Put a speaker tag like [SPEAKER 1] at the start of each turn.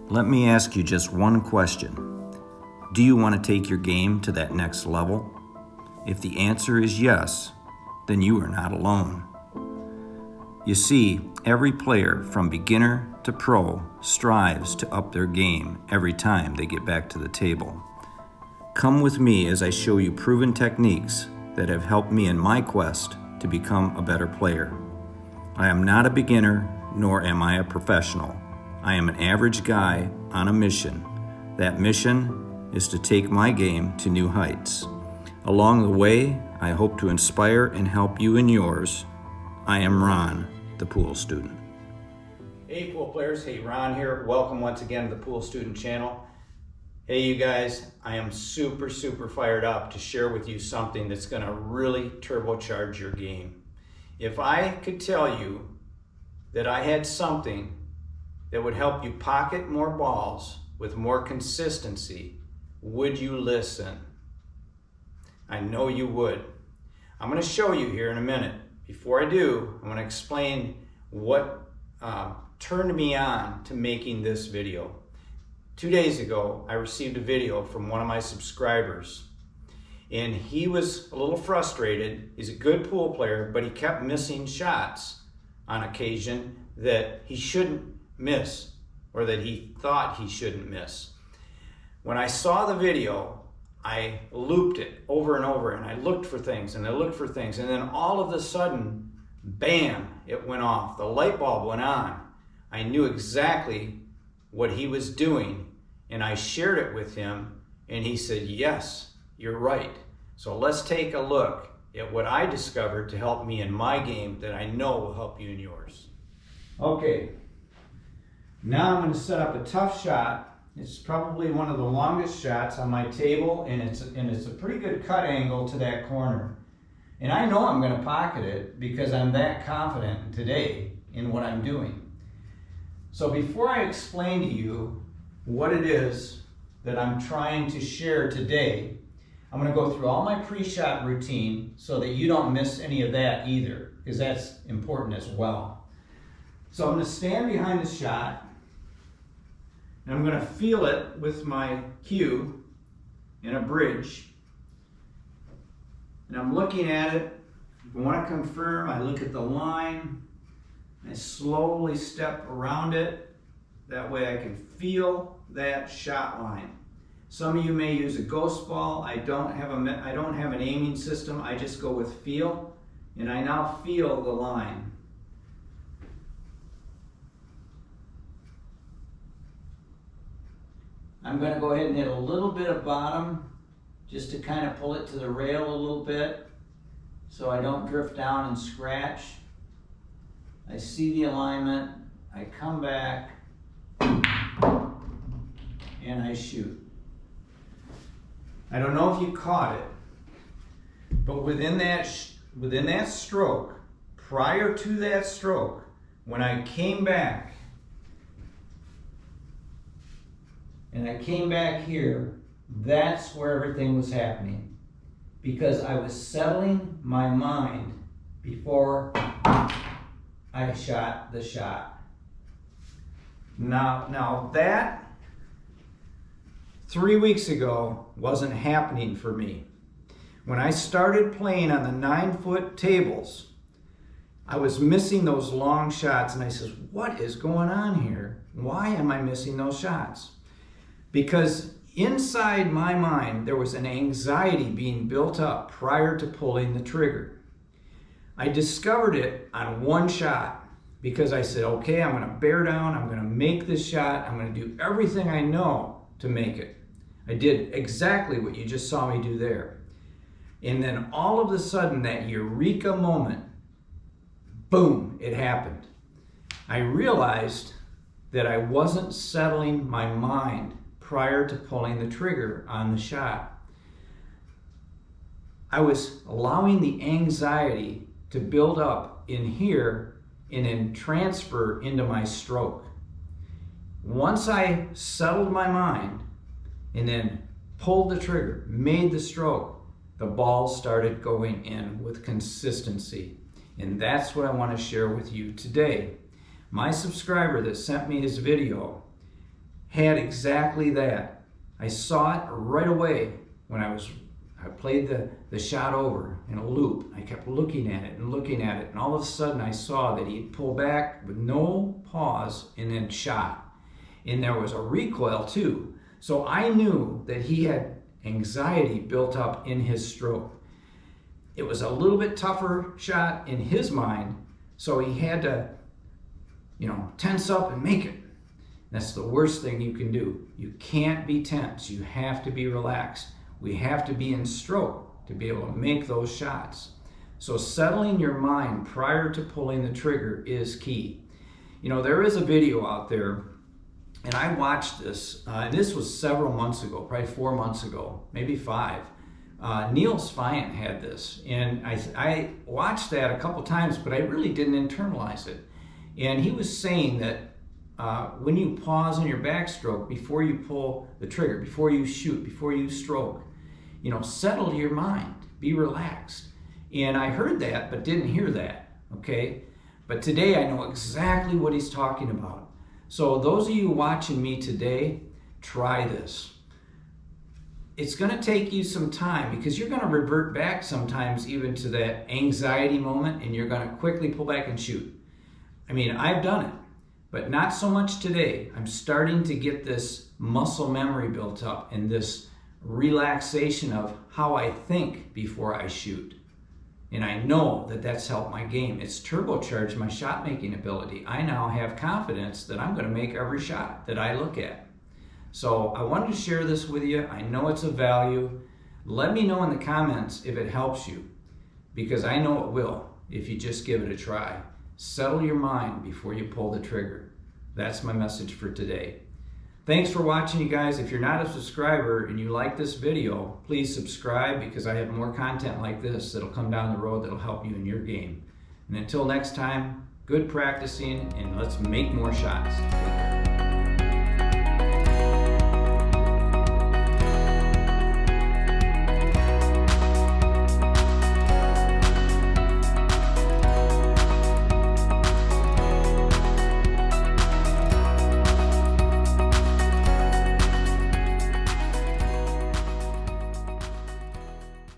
[SPEAKER 1] Let me ask you just one question. Do you want to take your game to that next level? If the answer is yes, then you are not alone. You see, every player from beginner to pro strives to up their game every time they get back to the table. Come with me as I show you proven techniques that have helped me in my quest to become a better player. I am not a beginner, nor am I a professional. I am an average guy on a mission. That mission is to take my game to new heights. Along the way, I hope to inspire and help you in yours. I am Ron, the Pool Student.
[SPEAKER 2] Hey pool players, hey Ron here. Welcome once again to the Pool Student channel. Hey you guys, I am super fired up to share with you something that's going to really turbocharge your game. If I could tell you that I had something that would help you pocket more balls with more consistency, would you listen? I know you would. I'm going to show you here in a minute. Before I do, I'm going to explain what turned me on to making this video. 2 days ago, I received a video from one of my subscribers, and he was a little frustrated. He's a good pool player, but he kept missing shots on occasion that he shouldn't miss, or that he thought he shouldn't miss. When I saw the video, I looped it over and over, and I looked for things, and I looked for things, and then all of a sudden, bam, it went off. The light bulb went on. I knew exactly what he was doing, and I shared it with him, and he said, yes, you're right. So let's take a look at what I discovered to help me in my game that I know will help you in yours. Okay, now I'm going to set up a tough shot. It's probably one of the longest shots on my table, and it's a pretty good cut angle to that corner. And I know I'm going to pocket it because I'm that confident today in what I'm doing. So before I explain to you what it is that I'm trying to share today, I'm going to go through all my pre-shot routine so that you don't miss any of that either, because that's important as well. So I'm going to stand behind the shot, and I'm going to feel it with my cue in a bridge. And I'm looking at it. If I want to confirm, I look at the line. I slowly step around it. That way I can feel that shot line. Some of you may use a ghost ball. I don't have an aiming system. I just go with feel. And I now feel the line. I'm going to go ahead and hit a little bit of bottom just to kind of pull it to the rail a little bit so I don't drift down and scratch. I see the alignment, I come back, and I shoot. I don't know if you caught it, but within that stroke, prior to that stroke, when I came back, and I came back here, that's where everything was happening. Because I was settling my mind before I shot the shot. Now that 3 weeks ago wasn't happening for me. When I started playing on the 9-foot tables, I was missing those long shots, and I said, what is going on here? Why am I missing those shots? Because inside my mind, there was an anxiety being built up prior to pulling the trigger. I discovered it on one shot because I said, okay, I'm going to bear down, I'm going to make this shot, I'm going to do everything I know to make it. I did exactly what you just saw me do there. And then all of a sudden, that eureka moment, boom, it happened. I realized that I wasn't settling my mind prior to pulling the trigger on the shot. I was allowing the anxiety to build up in here and then transfer into my stroke. Once I settled my mind and then pulled the trigger, made the stroke, the ball started going in with consistency. And that's what I want to share with you today. My subscriber that sent me his video had exactly that. I saw it right away when I played the shot over in a loop. I kept looking at it, and all of a sudden I saw that he'd pull back with no pause and then shot. And there was a recoil too. So I knew that he had anxiety built up in his stroke. It was a little bit tougher shot in his mind, so he had to, tense up and make it. That's the worst thing you can do. You can't be tense. You have to be relaxed. We have to be in stroke to be able to make those shots. So settling your mind prior to pulling the trigger is key. There is a video out there, and I watched this, and this was several months ago, probably 4 months ago, maybe 5. Neil Sviant had this, and I watched that a couple times, but I really didn't internalize it. And he was saying that when you pause on your backstroke before you pull the trigger, before you shoot, before you stroke, settle your mind, be relaxed. And I heard that, but didn't hear that, okay? But today I know exactly what he's talking about. So those of you watching me today, try this. It's gonna take you some time because you're gonna revert back sometimes even to that anxiety moment, and you're gonna quickly pull back and shoot. I've done it, but not so much today. I'm starting to get this muscle memory built up and this relaxation of how I think before I shoot. And I know that that's helped my game. It's turbocharged my shot making ability. I now have confidence that I'm going to make every shot that I look at. So I wanted to share this with you. I know it's of value. Let me know in the comments if it helps you, because I know it will if you just give it a try. Settle your mind before you pull the trigger. That's my message for today. Thanks for watching, you guys. If you're not a subscriber and you like this video, please subscribe, because I have more content like this that'll come down the road that'll help you in your game. And until next time, good practicing, and let's make more shots. Take care.